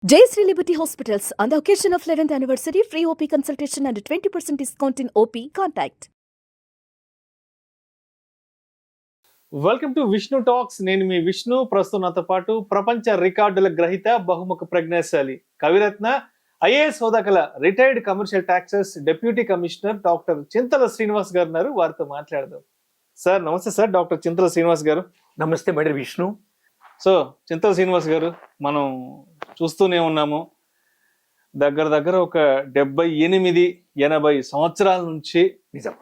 Jayashree Liberty Hospitals, on the occasion of 11th anniversary, free OP consultation and 20% discount in OP. Contact. Welcome to Vishnu talks. నేను మీ విష్ణు. ప్రస్తుతం నాతో పాటు ప్రపంచ రికార్డుల గ్రహీత, బహుముఖ ప్రజ్ఞాశాలి, కవిరత్న, ఐఏఎస్ హోదా కల retired commercial taxes deputy commissioner doctor Chintala Srinivas గారు ఉన్నారు. వారితో మాట్లాడదాం. సార్ నమస్తే. సార్ డాక్టర్ చింతల శ్రీనివాస్ గారు. నమస్తే మేడం విష్ణు. సో చింతల శ్రీనివాస్ గారు, మనం చూస్తూనే ఉన్నాము, దగ్గర ఒక 78-80 సంవత్సరాల నుంచి నిజం,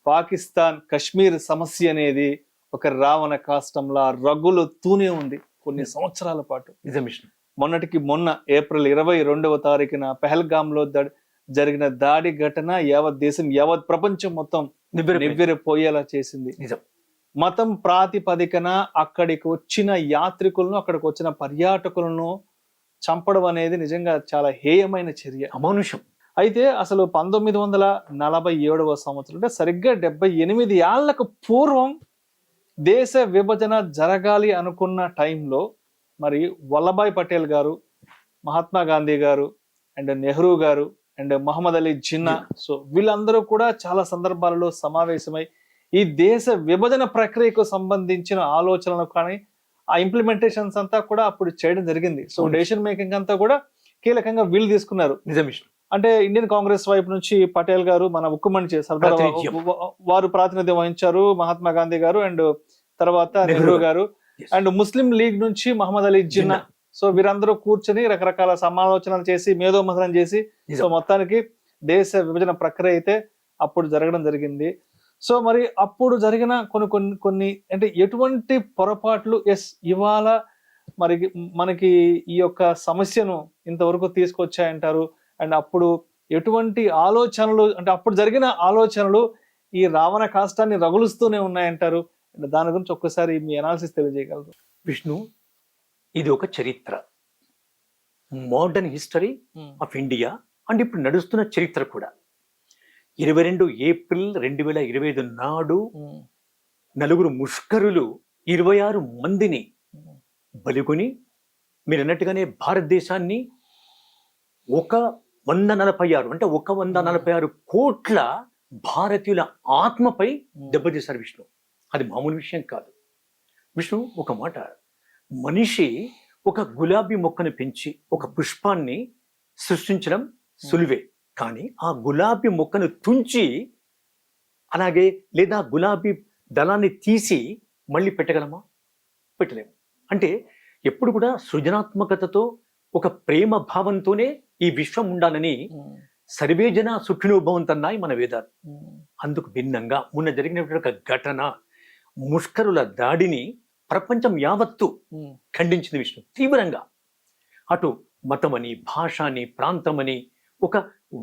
పాకిస్తాన్ కశ్మీర్ సమస్య అనేది ఒక రావణ కాష్టంలా రగులుతూనే ఉంది కొన్ని సంవత్సరాల పాటు. నిజం విష్ణు. మొన్నటికి మొన్న ఏప్రిల్ 22వ తారీఖున పెహల్గామ్ లో జరిగిన దాడి ఘటన యావత్ దేశం, యావత్ ప్రపంచం మొత్తం నివ్వెరపోయేలా చేసింది. నిజం. మతం ప్రాతిపదికన అక్కడికి వచ్చిన యాత్రికులను, అక్కడికి వచ్చిన పర్యాటకులను చంపడం అనేది నిజంగా చాలా హేయమైన చర్య, అమానుషం. అయితే అసలు 1947వ సంవత్సరం, అంటే సరిగ్గా 78 ఏళ్లకు పూర్వం దేశ విభజన జరగాలి అనుకున్న టైంలో మరి వల్లభాయ్ పటేల్ గారు, మహాత్మా గాంధీ గారు, అండ్ నెహ్రూ గారు, అండ్ మహమ్మద్ అలీ జిన్నా, సో వీళ్ళందరూ కూడా చాలా సందర్భాలలో సమావేశమై ఈ దేశ విభజన ప్రక్రియకు సంబంధించిన ఆలోచనలు కానీ ఆ ఇంప్లిమెంటేషన్స్ అంతా కూడా అప్పుడు చేయడం జరిగింది. సో డెసిషన్ మేకింగ్ అంతా కూడా కీలకంగా వీళ్ళు తీసుకున్నారు. నిజం విష్ణు. అంటే ఇండియన్ కాంగ్రెస్ వైపు నుంచి పటేల్ గారు, మన ఉక్కుమణి సర్దార్ వారు ప్రాతినిధ్యం వహించారు, మహాత్మా గాంధీ గారు, అండ్ తర్వాత నెహ్రూ గారు, అండ్ ముస్లిం లీగ్ నుంచి మహమ్మద్ అలీ జిన్నా. సో వీరందరూ కూర్చొని రకరకాల సమాలోచనలు చేసి, మేధోమథనం చేసి, సో మొత్తానికి దేశ విభజన ప్రక్రియ అయితే అప్పుడు జరగడం జరిగింది. సో మరి అప్పుడు జరిగిన కొన్ని అంటే ఎటువంటి పొరపాట్లు ఇవాళ మరి మనకి ఈ యొక్క సమస్యను ఇంతవరకు తీసుకొచ్చాయంటారు? అండ్ అప్పుడు ఎటువంటి ఆలోచనలు, అంటే అప్పుడు జరిగిన ఆలోచనలు ఈ రావణ కాష్టాన్ని రగులుస్తూనే ఉన్నాయంటారు? అండ్ దాని గురించి ఒక్కసారి మీ అనాలిసిస్ తెలియజేయగలరు? విష్ణు, ఇది ఒక చరిత్ర, modern history of India, and ఇప్పుడు నడుస్తున్న చరిత్ర కూడా. 22 ఏప్రిల్ 2025 నాడు నలుగురు ముష్కరులు 26 మందిని బలిగొని, మీరు అన్నట్టుగానే భారతదేశాన్ని 146 అంటే 146 కోట్ల భారతీయుల ఆత్మపై దెబ్బతీశారు విష్ణు. అది మామూలు విషయం కాదు విష్ణు. ఒక మాట, మనిషి ఒక గులాబీ మొక్కను పెంచి ఒక పుష్పాన్ని సృష్టించడం సులువే, కానీ ఆ గులాబీ మొక్కను తుంచి అలాగే లేదా గులాబీ దళాన్ని తీసి మళ్ళీ పెట్టగలమా? పెట్టలేము. అంటే ఎప్పుడు కూడా సృజనాత్మకతతో, ఒక ప్రేమ భావంతోనే ఈ విశ్వం ఉండాలని సర్వే జన సుఖినో భవంతన్నాయి మన వేదాలు. అందుకు భిన్నంగా మొన్న జరిగినటువంటి ఒక ఘటన, ముష్కరుల దాడిని ప్రపంచం యావత్తు ఖండించింది విష్ణు తీవ్రంగా. అటు మతమని, భాషని, ప్రాంతమని, ఒక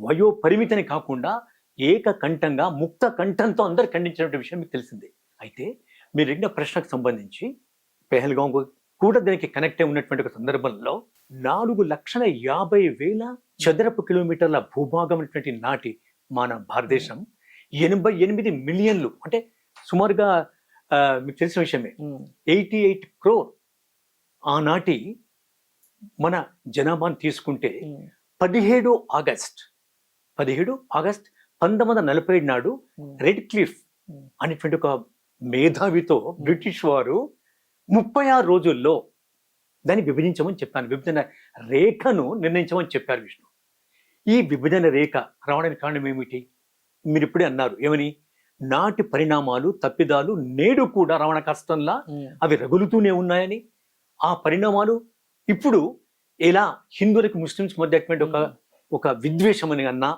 వయో పరిమితిని కాకుండా ఏకకంఠంగా, ముక్త కంఠంతో అందరు ఖండించినటువంటి విషయం మీకు తెలిసిందే. అయితే మీరు అడిగిన ప్రశ్నకు సంబంధించి పెహల్గాం కూడా దానికి కనెక్ట్ అయి ఉన్నటువంటి ఒక సందర్భంలో 4,50,000 చదరపు కిలోమీటర్ల భూభాగం ఉన్నటువంటి నాటి మన భారతదేశం 88 మిలియన్లు, అంటే సుమారుగా మీకు తెలిసిన విషయమే, 88 crore ఆనాటి మన జనాభాను తీసుకుంటే 17 ఆగస్ట్ 1947 నాడు రెడ్ క్లిఫ్ అనేటువంటి ఒక మేధావితో బ్రిటిష్ వారు 36 రోజుల్లో దాన్ని విభజించమని చెప్పాను. విభజన రేఖను నిర్ణయించమని చెప్పారు విష్ణు. ఈ విభజన రేఖ రావడానికి కారణం ఏమిటి? మీరు ఇప్పుడే అన్నారు, ఏమని? నాటి పరిణామాలు, తప్పిదాలు నేడు కూడా రావణ కష్టంలా అవి రగులుతూనే ఉన్నాయని. ఆ పరిణామాలు ఇప్పుడు ఎలా హిందువులకు ముస్లిమ్స్ మధ్య ఒక విద్వేషం అని అన్నా,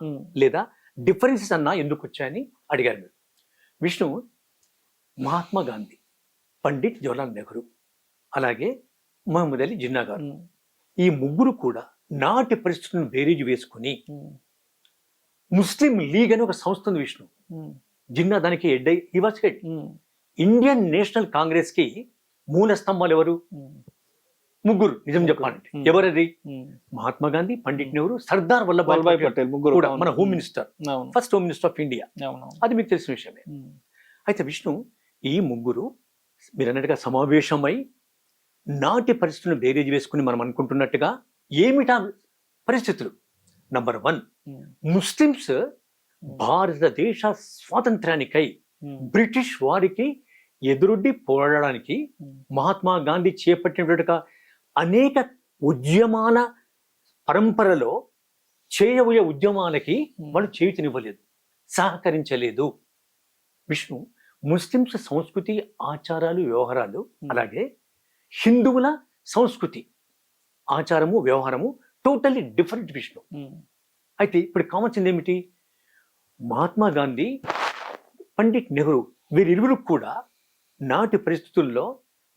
లేదా డిఫరెన్సెస్ అన్నా ఎందుకు వచ్చాయని అడిగారు మీరు. విష్ణు, మహాత్మా గాంధీ, పండిట్ జవహర్లాల్ నెహ్రూ, అలాగే మహమ్మద్ అలీ జిన్నా గారు, ఈ ముగ్గురు కూడా నాటి పరిస్థితులను బేరీజు వేసుకుని ముస్లిం లీగ్ అని ఒక సంస్థ ఉంది విష్ణు. జిన్నా దానికి హెడ్ అయి, he was head. Indian national Congress కి మూల స్తంభాలు ఎవరు? ముగ్గురు. నిజం చెప్పాలంటే ఎవరది? మహాత్మా గాంధీ, పండిట్ నెహ్రూ, సర్దార్ వల్లభాయ్ పటేల్, ముగ్గురు కూడా మన home minister, first home minister of India. అది మీకు తెలిసిన విషయమే. అయితే విష్ణు, ఈ ముగ్గురు మీరు అన్నట్టుగా సమావేశమై నాటి పరిస్థితులను బేరీజ్ వేసుకుని మనం అనుకుంటున్నట్టుగా ఏమిటా పరిస్థితులు? నంబర్ 1, ముస్లిమ్స్ భారతదేశ స్వాతంత్ర్యానికై బ్రిటిష్ వారికి ఎదురొడ్డి పోరాడడానికి మహాత్మా గాంధీ చేపట్టినట్టుగా అనేక ఉద్యమాల పరంపరలో చేయబోయే ఉద్యమాలకి వాళ్ళు చేయుతనివ్వలేదు, సహకరించలేదు. విష్ణు, ముస్లిమ్స్ సంస్కృతి, ఆచారాలు, వ్యవహారాలు, అలాగే హిందువుల సంస్కృతి, ఆచారము, వ్యవహారము టోటల్లీ డిఫరెంట్ విష్ణు. అయితే ఇప్పుడు కావాల్సింది ఏమిటి? మహాత్మా గాంధీ, పండిట్ నెహ్రూ వీరిరువురు కూడా నాటి పరిస్థితుల్లో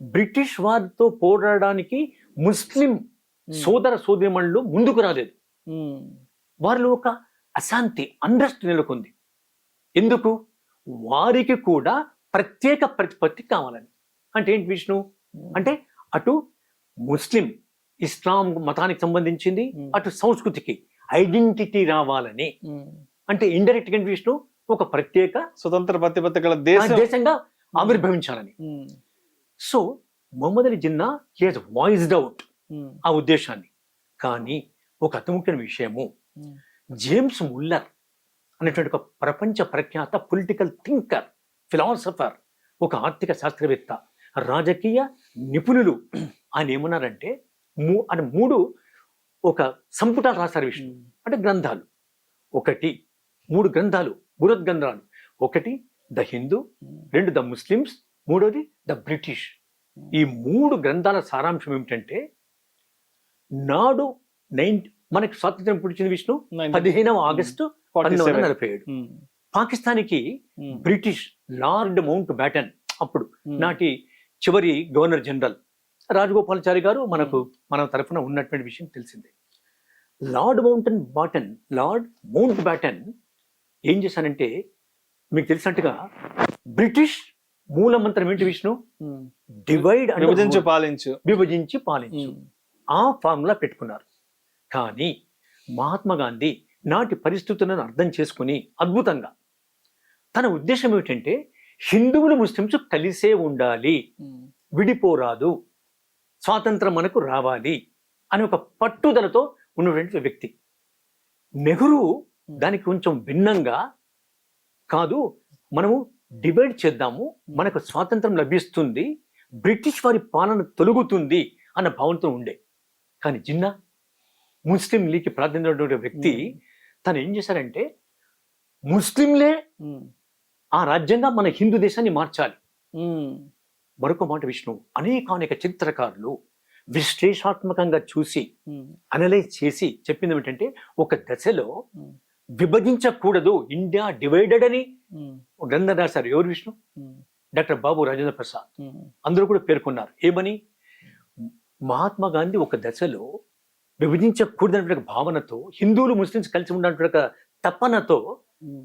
బ్రిటిష్ వారితో పోరాడడానికి ముస్లిం సోదర సోదరిమణులు ముందుకు రాలేదు. వారిలో ఒక అశాంతి, అన్రెస్ట్ నెలకొంది. ఎందుకు? వారికి కూడా ప్రత్యేక ప్రతిపత్తి కావాలని. అంటే ఏంటి విష్ణు? అంటే అటు ముస్లిం ఇస్లాం మతానికి సంబంధించింది, అటు సంస్కృతికి ఐడెంటిటీ రావాలని. అంటే ఇండైరెక్ట్ గా విష్ణు ఒక ప్రత్యేక స్వతంత్ర ప్రతిపత్తి గల దేశంగా ఆవిర్భవించాలని. సో మొహమ్మద్ అలీ జిన్నా హి వాయిస్డ్ అవుట్ ఆ ఉద్దేశాన్ని. కానీ ఒక అతి ముఖ్యమైన విషయము, జేమ్స్ ముల్లర్ అనేటువంటి ఒక ప్రపంచ ప్రఖ్యాత పొలిటికల్ థింకర్, ఫిలాసఫర్, ఒక ఆర్థిక శాస్త్రవేత్త, రాజకీయ నిపుణులు, ఆయన ఏమన్నారంటే ఆయన 3 ఒక సంపుటాలు రాశారు విష్ణు. అంటే గ్రంథాలు, 3 గ్రంథాలు, బృహత్ గ్రంథాలు. 1 ద హిందూ, 2 ద ముస్లిమ్స్, 3వది ద బ్రిటిష్. ఈ 3 గ్రంథాల సారాంశం ఏమిటంటే, నాడు మనకి స్వాతంత్రం పుట్టించింది విష్ణు 15వ ఆగస్టు 1947. పాకిస్తాన్కి బ్రిటిష్ లార్డ్ మౌంట్ బ్యాటన్, అప్పుడు నాటి చివరి గవర్నర్ జనరల్ రాజగోపాలాచారి గారు మన తరఫున ఉన్నటువంటి విషయం తెలిసిందే. లార్డ్ మౌంట్ బ్యాటన్ ఏం చేశానంటే, మీకు తెలిసినట్టుగా బ్రిటిష్ మూల మంత్రం ఏంటి విష్ణు? డివైడ్ అండ్ విభజించి పాలించు. ఆ ఫార్ములా పెట్టుకున్నారు. కానీ మహాత్మా గాంధీ నాటి పరిస్థితులను అర్థం చేసుకుని అద్భుతంగా తన ఉద్దేశం ఏమిటంటే, హిందువులు ముస్లిమ్స్ కలిసే ఉండాలి, విడిపోరాదు, స్వాతంత్రం మనకు రావాలి అని ఒక పట్టుదలతో ఉన్నటువంటి వ్యక్తి. నెహ్రూ దానికి కొంచెం భిన్నంగా, కాదు మనము డివైడ్ చేద్దాము, మనకు స్వాతంత్రం లభిస్తుంది, బ్రిటిష్ వారి పాలన తొలగుతుంది అన్న భావనతో ఉండే. కానీ జిన్నా ముస్లిం లీగ్కి ప్రాధాన్యత వ్యక్తి తను ఏం చేశారంటే, ముస్లింలే ఆ రాజ్యంగా మన హిందూ దేశాన్ని మార్చాలి. మరొక మాట విష్ణు, అనేక చిత్రకారులు విశ్లేషాత్మకంగా చూసి అనలైజ్ చేసి చెప్పింది ఏమిటంటే, ఒక దశలో విభజించకూడదు, ఇండియా డివైడెడ్ అని గ్రంథం రాశారు. ఎవరు విష్ణు? డాక్టర్ బాబు రాజేంద్ర ప్రసాద్. అందరూ కూడా పేర్కొన్నారు. ఏమని? మహాత్మా గాంధీ ఒక దశలో విభజించకూడదనే భావనతో, హిందువులు ముస్లిమ్స్ కలిసి ఉన్నటువంటి తపనతో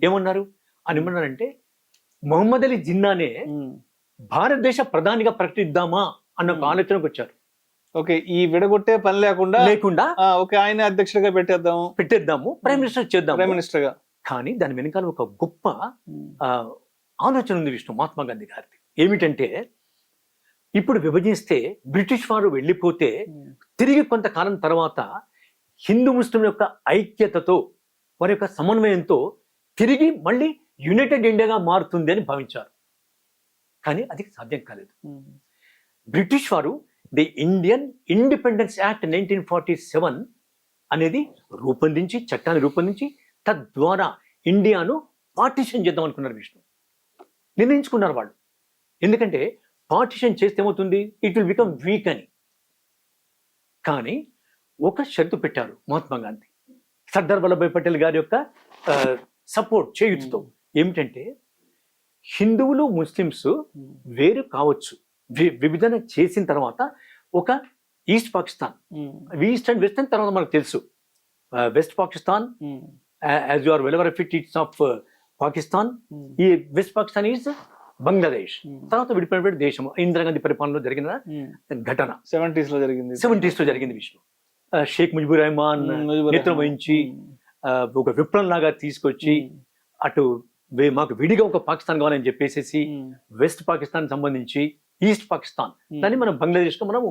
ఏమన్నారు అని ఏమన్నారంటే, మొహమ్మద్ అలీ జిన్నానే భారతదేశ ప్రధానిగా ప్రకటిద్దామా అన్న ఒక ఆలోచనకు వచ్చారు. ఓకే, ఈ విడగొట్టే పని లేకుండా ఓకే ఆయన అధ్యక్షుడిగా పెట్టేద్దాము, ప్రైమ్ మినిస్టర్ గా. కానీ దాని వెనకాల ఒక గొప్ప ఆలోచన ఉంది విష్ణు మహాత్మా గాంధీ గారిది. ఏమిటంటే, ఇప్పుడు విభజిస్తే బ్రిటిష్ వారు వెళ్ళిపోతే తిరిగి కొంతకాలం తర్వాత హిందూ ముస్లిం యొక్క ఐక్యతతో, వారి యొక్క సమన్వయంతో తిరిగి మళ్ళీ యునైటెడ్ ఇండియాగా మారుతుంది అని భావించారు. కానీ అది సాధ్యం కాలేదు. బ్రిటిష్ వారు ది ఇండియన్ ఇండిపెండెన్స్ యాక్ట్ 1947 అనేది చట్టాన్ని రూపొందించి తద్వారా ఇండియాను పార్టిషన్ చేద్దాం అనుకున్నారు విష్ణు. నిర్ణయించుకున్నారు వాళ్ళు. ఎందుకంటే పార్టిషన్ చేస్తే ఏమవుతుంది, ఇట్ విల్ బికమ్ వీక్ అని. కానీ ఒక షరతు పెట్టారు మహాత్మా గాంధీ, సర్దార్ వల్లభాయ్ పటేల్ గారి యొక్క సపోర్ట్ చేయుతో. ఏమిటంటే, హిందువులు ముస్లిమ్స్ వేరు కావచ్చు, విభజన చేసిన తర్వాత ఒక east Pakistan, east and west అని తర్వాత మనకు తెలుసు. West Pakistan, as you are well aware of it, it's of Pakistan. ఈ వెస్ట్ పాకిస్తాన్ ఈజ్ బంగ్లాదేశ్. తర్వాత విడిపోయిన దేశం ఇందిరాగాంధీ పరిపాలనలో జరిగిన ఘటన 70s లో జరిగింది విష్ణు. షేక్ ముజిబుర్ రెహమాన్ నేతృత్వం వహించి ఒక విప్లవం లాగా తీసుకొచ్చి, అటు మాకు విడిగా ఒక పాకిస్తాన్ కావాలని చెప్పేసి వెస్ట్ పాకిస్తాన్ సంబంధించి ఈస్ట్ పాకిస్తాన్, దాన్ని మనం బంగ్లాదేశ్ లో మనము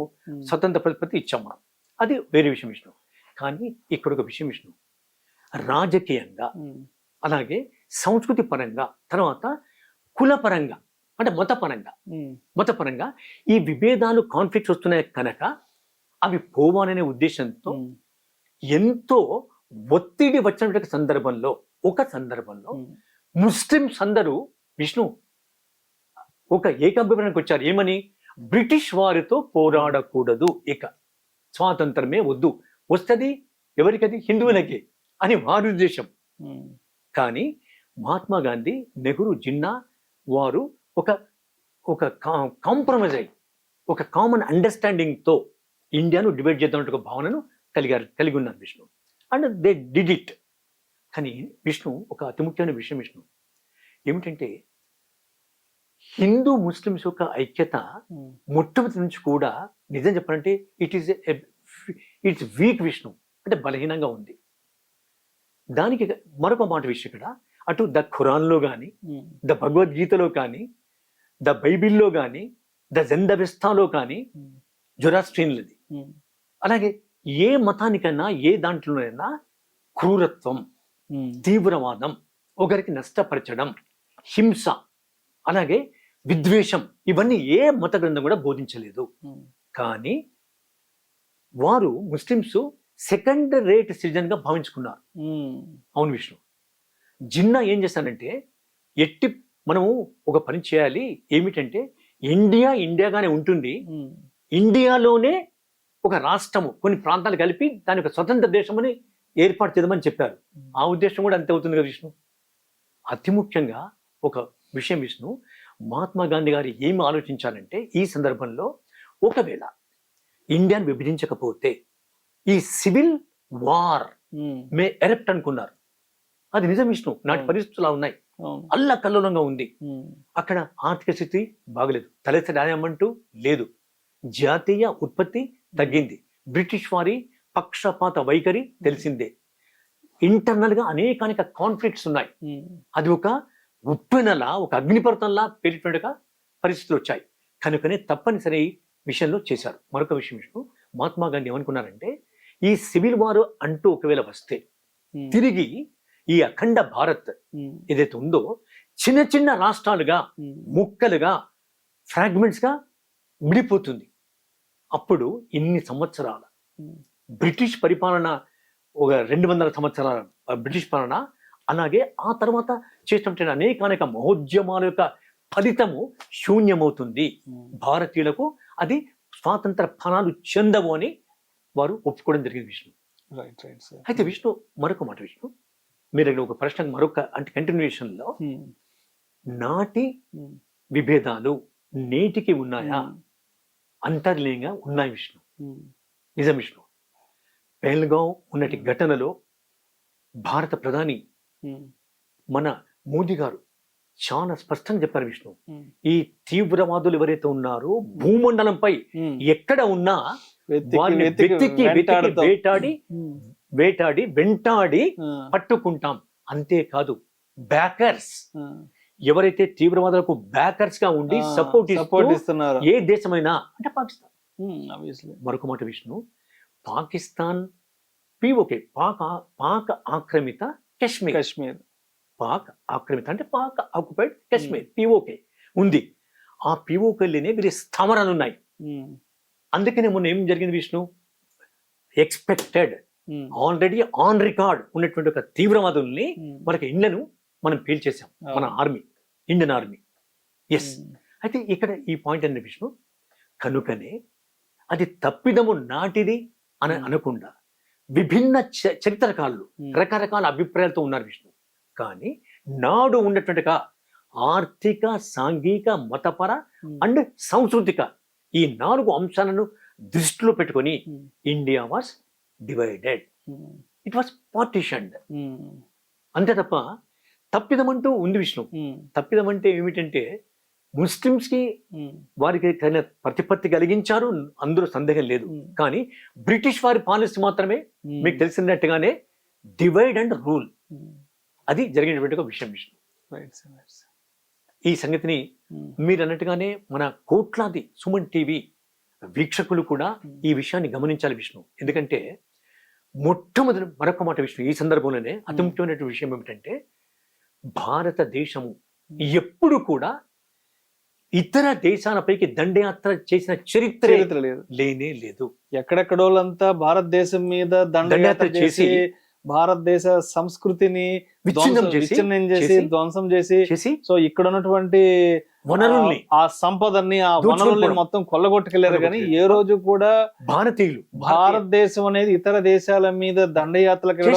స్వతంత్ర ప్రతిపత్తి ఇచ్చాం మనం. అది వేరే విషయం విష్ణు. కానీ ఇక్కడ ఒక విషయం విష్ణు, రాజకీయంగా అలాగే సంస్కృతి పరంగా తర్వాత కులపరంగా అంటే మతపరంగా ఈ విభేదాలు కాన్ఫ్లిక్ట్స్ వస్తున్నాయి కనుక అవి పోవాలనే ఉద్దేశంతో ఎంతో ఒత్తిడి వచ్చినటువంటి ఒక సందర్భంలో ముస్లిమ్స్ అందరూ విష్ణు ఒక ఏకాభిప్రాయానికి వచ్చారు. ఏమని? బ్రిటిష్ వారితో పోరాడకూడదు, ఇక స్వాతంత్రమే వద్దు, వస్తుంది ఎవరికది? హిందువులకి అని వారి ఉద్దేశం. కానీ మహాత్మా గాంధీ, నెహ్రూ, జిన్నా వారు ఒక కాంప్రమైజ్ అయ్యి ఒక కామన్ అండర్స్టాండింగ్తో ఇండియాను డివైడ్ చేద్దామంటే ఒక భావనను కలిగి ఉన్నారు Vishnu. And they did it. కానీ విష్ణు ఒక అతి ముఖ్యమైన విషయం విష్ణు ఏమిటంటే, హిందూ ముస్లిమ్స్ యొక్క ఐక్యత మొట్టమొదటి నుంచి కూడా నిజం చెప్పాలంటే ఇట్స్ వీక్ విష్ణు, అంటే బలహీనంగా ఉంది. దానికి మరొక మాట విషయం ఇక్కడ, అటు ద ఖురాన్లో కానీ, ద భగవద్గీతలో కానీ, ద బైబిల్లో కానీ, ద జెందవెస్తాలో కానీ, జొరాస్ట్రియన్లది, అలాగే ఏ మతానికైనా ఏ దాంట్లోనైనా క్రూరత్వం, తీవ్రవాదం, ఒకరికి నష్టపరచడం, హింస, అలాగే విద్వేషం ఇవన్నీ ఏ మత గ్రంథం కూడా బోధించలేదు. కానీ వారు ముస్లిమ్స్ సెకండ్ రేట్ సిటిజన్ గా భావించుకున్నారు. అవును విష్ణు. జిన్నా ఏం చేస్తానంటే, మనము ఒక పని చేయాలి, ఏమిటంటే ఇండియాగానే ఉంటుంది, ఇండియాలోనే ఒక రాష్ట్రము కొన్ని ప్రాంతాలు కలిపి దాని ఒక స్వతంత్ర దేశమని ఏర్పాటు చేద్దామని చెప్పారు. ఆ ఉద్దేశం కూడా అంతే అవుతుంది కదా విష్ణు. అతి ముఖ్యంగా ఒక విషయం విష్ణు, మహాత్మా గాంధీ గారు ఏమి ఆలోచించాలంటే, ఈ సందర్భంలో ఒకవేళ ఇండియాను విభజించకపోతే ఈ సివిల్ వార్ మే ఎరప్ట్ అనుకున్నారు. అది నిజం విష్ణు. నాటి పరిస్థితులు ఉన్నాయి, అల్లకల్లోలంగా ఉంది. అక్కడ ఆర్థిక స్థితి బాగలేదు, తలెత్తడి ఆదాయం అంటూ లేదు, జాతీయ ఉత్పత్తి తగ్గింది, బ్రిటిష్ వారి పక్షపాత వైఖరి తెలిసిందే, ఇంటర్నల్ గా అనేకానేక కాన్ఫ్లిక్ట్స్ ఉన్నాయి. అది ఒక ఉప్పెనలా, ఒక అగ్నిపర్వతంలా పేలినట్టుగా పరిస్థితులు వచ్చాయి. కనుకనే తప్పనిసరి విషయంలో చేశారు. మరొక విషయం విష్ణు, మహాత్మా గాంధీ ఏమనుకున్నారంటే, ఈ సివిల్ వార్ అంటూ ఒకవేళ వస్తే తిరిగి ఈ అఖండ భారత్ ఏదైతే ఉందో చిన్న చిన్న రాష్ట్రాలుగా, ముక్కలుగా, ఫ్రాగ్మెంట్స్ గా విడిపోతుంది. అప్పుడు ఇన్ని సంవత్సరాల బ్రిటిష్ పరిపాలన, ఒక 200 సంవత్సరాల బ్రిటిష్ పాలన, అలాగే ఆ తర్వాత చేసినటువంటి అనేక మహోద్యమాల యొక్క ఫలితము శూన్యమవుతుంది. భారతీయులకు అది స్వాతంత్ర ఫలాలు చెందవు అని వారు ఒప్పుకోవడం జరిగింది విష్ణు. అయితే విష్ణు మరొక మాట విష్ణు, మీరు ఒక ప్రశ్న మరొక అంటే కంటిన్యూషన్లో, నాటి విభేదాలు నేటికి ఉన్నాయా? అంతర్లీనంగా ఉన్నాయి విష్ణు. నిజం విష్ణు. పెహల్గాం ఉన్నటి ఘటనలో భారత ప్రధాని మన మోదీ గారు చాలా స్పష్టంగా చెప్పారు విష్ణు, ఈ తీవ్రవాదులు ఎవరైతే ఉన్నారో భూమండలంపై ఎక్కడ ఉన్నా వారిని వెంటాడి పట్టుకుంటాం. అంతేకాదు, బ్యాకర్స్ ఎవరైతే తీవ్రవాదులకు బ్యాకర్స్ గా ఉండి సపోర్ట్ ఇస్తున్నారు, ఏ దేశమైనా అంటే పాకిస్తాన్. మరొక మాట విష్ణు, పాకిస్తాన్ పిఓకే, పాక్ ఆక్రమిత కాశ్మీర్, పాక్ ఆక్రమిత అంటే పాక్ ఆక్యుపైడ్ కాశ్మీర్ పిఓకే ఉంది. ఆ పిఓకేలోనే వీరి స్థావరాలు ఉన్నాయి. అందుకనే మొన్న ఏం జరిగింది Vishnu, expected already on record ఉన్నటువంటి ఒక తీవ్రవాదుల్ని మనకి ఇండ్లను మనం పేల్చేసాం, మన ఆర్మీ, ఇండియన్ ఆర్మీ. ఎస్. అయితే ఇక్కడ ఈ పాయింట్ అనే విష్ణు, కనుకనే అది తప్పిదము నాటిది అని అనకుండా విభిన్న చరిత్రకారులు రకరకాల అభిప్రాయాలతో ఉన్నారు విష్ణు. కానీ నాడు ఉన్నటువంటి ఆర్థిక, సాంఘిక, మతపర అండ్ సాంస్కృతిక ఈ 4 అంశాలను దృష్టిలో పెట్టుకొని India was divided, it was partitioned. అంతే తప్ప తప్పిదమంటూ ఉంది విష్ణు. తప్పిదం అంటే ఏమిటంటే, ముస్లిమ్స్ కి వారికి ప్రతిపత్తి కలిగించారు, అందులో సందేహం లేదు. కానీ బ్రిటిష్ వారి పాలసీ మాత్రమే మీకు తెలిసినట్టుగానే డివైడ్ అండ్ రూల్, అది జరిగినటువంటి ఒక విషయం విష్ణు. ఈ సంగతిని మీరు అన్నట్టుగానే మన కోట్లాది సుమన్ టీవీ వీక్షకులు కూడా ఈ విషయాన్ని గమనించాలి విష్ణు. ఎందుకంటే మొట్టమొదటి మరొక మాట విషయం ఈ సందర్భంలోనే అతి ముఖ్యమైనటువంటి విషయం ఏమిటంటే భారతదేశము ఎప్పుడు కూడా ఇతర దేశాలపైకి దండయాత్ర చేసిన చరిత్ర చరిత్ర లేదు. లేనే లేదు. ఎక్కడెక్కడోళ్ళంతా భారతదేశం మీద దండయాత్ర చేసి భారతదేశ సంస్కృతిని విచ్ఛిన్నం చేసి ధ్వంసం చేసి సో ఇక్కడ ఉన్నటువంటి వనరుల్ని ఆ సంపదని ఆ వనరుల్ని మొత్తం కొల్లగొట్టుకెళ్లారు కానీ ఏ రోజు కూడా భారతీయులు భారతదేశం అనేది ఇతర దేశాల మీద దండయాత్రలకు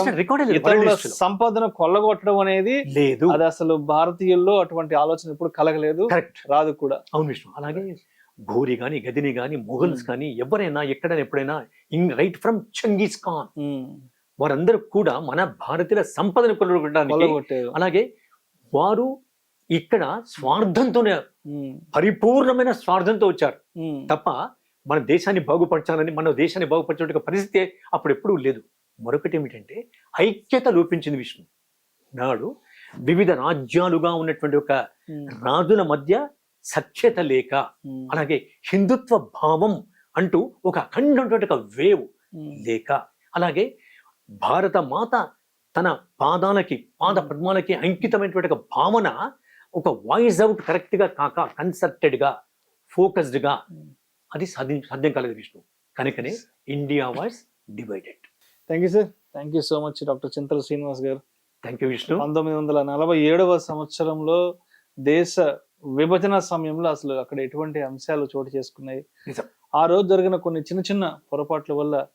ఇతరుల సంపదను కొల్లగొట్టడం అనేది లేదు. అది అసలు భారతీయుల్లో అటువంటి ఆలోచన ఇప్పుడు కలగలేదు, రాదు కూడా. అవును విష్ణు. అలాగే ఘోరి గాని గదిని గాని మొఘల్స్ కానీ ఎవరైనా ఎక్కడైనా ఎప్పుడైనా రైట్ ఫ్రమ్ చంగీస్ ఖాన్ వారందరూ కూడా మన భారతీయుల సంపదను కొల్లగొట్టడానికి, అలాగే వారు ఇక్కడ స్వార్థంతోనే పరిపూర్ణమైన స్వార్థంతో వచ్చారు తప్ప మన దేశాన్ని బాగుపరచాలని, మన దేశాన్ని బాగుపరచే పరిస్థితి అప్పుడు ఎప్పుడూ లేదు. మరొకటి ఏమిటంటే ఐక్యత లోపించింది విష్ణు. నాడు వివిధ రాజ్యాలుగా ఉన్నటువంటి ఒక రాజుల మధ్య సఖ్యత లేక, అలాగే హిందుత్వ భావం అంటూ ఒక అఖండమైనటువంటి ఒక వేవ్ లేక, అలాగే భారత మాత తన పాదాలకి పాద పద్మాలకి అంకితమైనటువంటి ఒక భావన ఒక వాయిస్ అవుట్ కరెక్ట్ గా కాక కన్సర్టెడ్ గా ఫోకస్డ్ గా అది సాధ్యం కాలేదు విష్ణు. కనుకనే India was divided. Thank you sir. Thank you so much doctor Chintala Srinivas గారు. Thank you Vishnu. 1947వ సంవత్సరంలో దేశ విభజన సమయంలో అసలు అక్కడ ఎటువంటి అంశాలు చోటు చేసుకున్నాయి, ఆ రోజు జరిగిన కొన్ని చిన్న చిన్న పొరపాట్ల వల్ల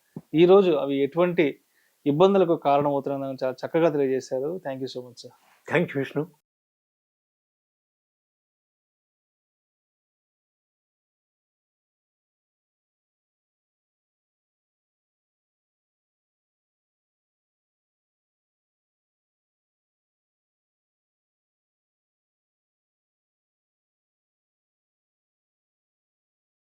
ఈ రోజు అవి ఎటువంటి ఇబ్బందులకు కారణమవుతున్నాయని చాలా చక్కగా తెలియజేశారు. Thank you so much sir. Thank you Vishnu.